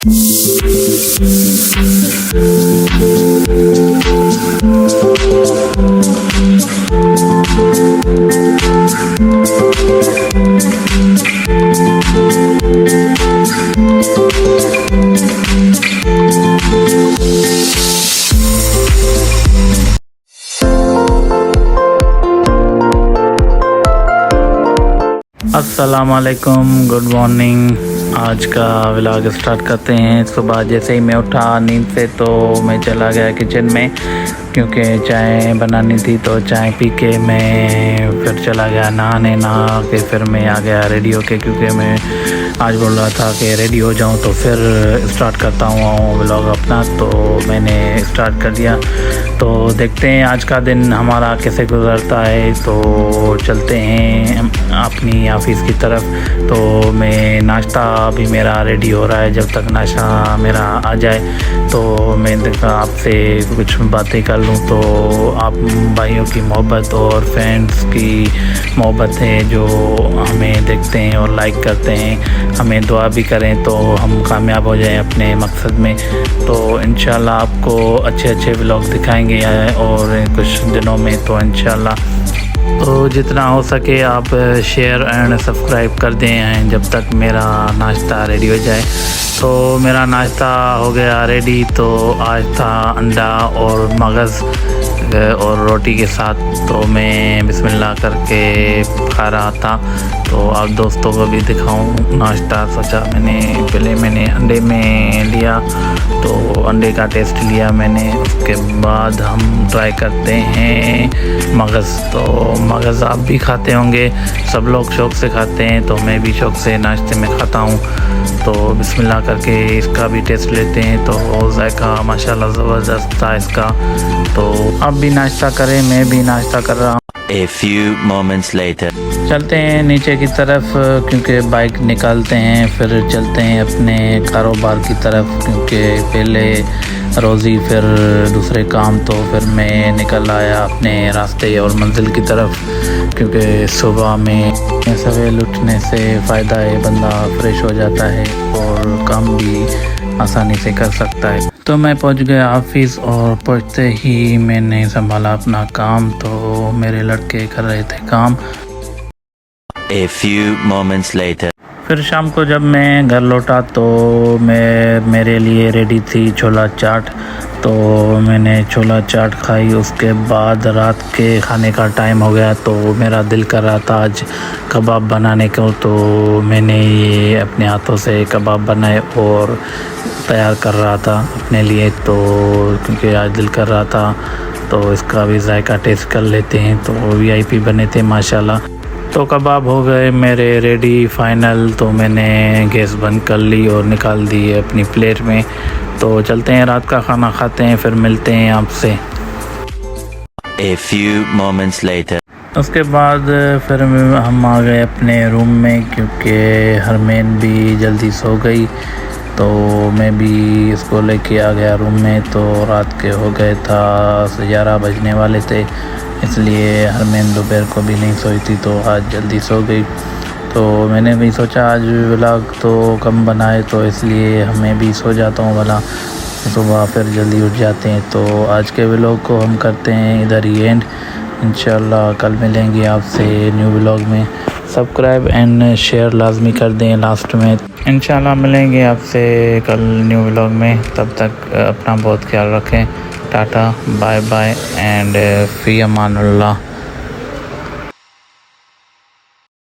अस्सलामुअलैकुम, good morning. आज का व्लॉग स्टार्ट करते हैं। सुबह जैसे ही मैं उठा नींद से तो मैं चला गया किचन में, क्योंकि चाय बनानी थी। तो चाय पी के मैं फिर चला गया नहाने। नहा के फिर मैं आ गया रेडी होके, क्योंकि मैं आज बोल रहा था कि रेडी हो जाऊं तो फिर स्टार्ट करता हूँ व्लॉग अपना। तो मैंने स्टार्ट कर दिया। तो देखते हैं आज का दिन हमारा कैसे गुजरता है। तो चलते हैं अपनी ऑफिस की तरफ। तो मैं नाश्ता भी मेरा रेडी हो रहा है। जब तक नाश्ता मेरा आ जाए तो मैं देखा आपसे कुछ बातें कर लूँ। तो आप भाइयों की मोहब्बत और फ्रेंड्स की मोहब्बत है जो हमें देखते हैं और लाइक करते हैं। हमें दुआ भी करें तो हम कामयाब हो जाएं अपने मकसद में। तो इंशाल्लाह आपको अच्छे अच्छे व्लॉग दिखाएंगे और कुछ दिनों में। तो इंशाल्लाह तो जितना हो सके आप शेयर एंड सब्सक्राइब कर दें जब तक मेरा नाश्ता रेडी हो जाए। तो मेरा नाश्ता हो गया रेडी। तो आज था अंडा और मगज़ और रोटी के साथ। तो मैं बिस्मिल्लाह करके खा रहा था। तो आप दोस्तों को भी दिखाऊं नाश्ता। सोचा मैंने अंडे में लिया, तो अंडे का टेस्ट लिया मैंने। उसके बाद हम ट्राई करते हैं मगज़। तो मगज़ आप भी खाते होंगे, सब लोग शौक़ से खाते हैं। तो मैं भी शौक़ से नाश्ते में खाता हूँ। तो बिस्मिल्लाह करके इसका भी टेस्ट लेते हैं। तो जायका माशाल्लाह ज़बरदस्त था इसका। तो आप भी नाश्ता करें, मैं भी नाश्ता कर रहा हूँ। A few moments later. चलते हैं नीचे की तरफ, क्योंकि बाइक निकालते हैं फिर चलते हैं अपने कारोबार की तरफ। क्योंकि पहले रोज़ी फिर दूसरे काम। तो फिर मैं निकल आया अपने रास्ते और मंजिल की तरफ, क्योंकि सुबह में सवेरे उठने से फ़ायदा है, बंदा फ्रेश हो जाता है और काम भी आसानी से कर सकता है। तो मैं पहुंच गया ऑफिस और पहुंचते ही मैंने संभाला अपना काम। तो मेरे लड़के कर रहे थे काम। A few moments later. फिर शाम को जब मैं घर लौटा तो मेरे लिए रेडी थी छोला चाट। तो मैंने छोला चाट खाई। उसके बाद रात के खाने का टाइम हो गया। तो मेरा दिल कर रहा था आज कबाब बनाने को। तो मैंने ये अपने हाथों से कबाब बनाए और तैयार कर रहा था अपने लिए। तो क्योंकि आज दिल कर रहा था तो इसका भी जायका टेस्ट कर लेते हैं। तो VIP बने थे माशाल्लाह। तो कबाब हो गए मेरे रेडी फाइनल। तो मैंने गैस बंद कर ली और निकाल दी अपनी प्लेट में। तो चलते हैं रात का खाना खाते हैं, फिर मिलते हैं आपसे। A few moments later. उसके बाद फिर हम आ गए अपने रूम में, क्योंकि हरमैन भी जल्दी सो गई। तो मैं भी इसको लेके आ गया रूम में। तो रात के हो गए था 11 बजने वाले थे, इसलिए हरमैन दोपहर को भी नहीं सोई थी। तो आज जल्दी सो गई। तो मैंने भी सोचा आज व्लॉग तो कम बनाए, तो इसलिए मैं भी सो जाता हूँ भला, सुबह फिर जल्दी उठ जाते हैं। तो आज के व्लॉग को हम करते हैं इधर ही एंड। इंशाल्लाह कल मिलेंगे आपसे न्यू व्लॉग में। सब्सक्राइब एंड शेयर लाजमी कर दें लास्ट में। इंशाल्लाह मिलेंगे आपसे कल न्यू व्लॉग में। तब तक अपना बहुत ख्याल रखें। टाटा, बाय बाय एंड फ़ी अमानुल्लाह।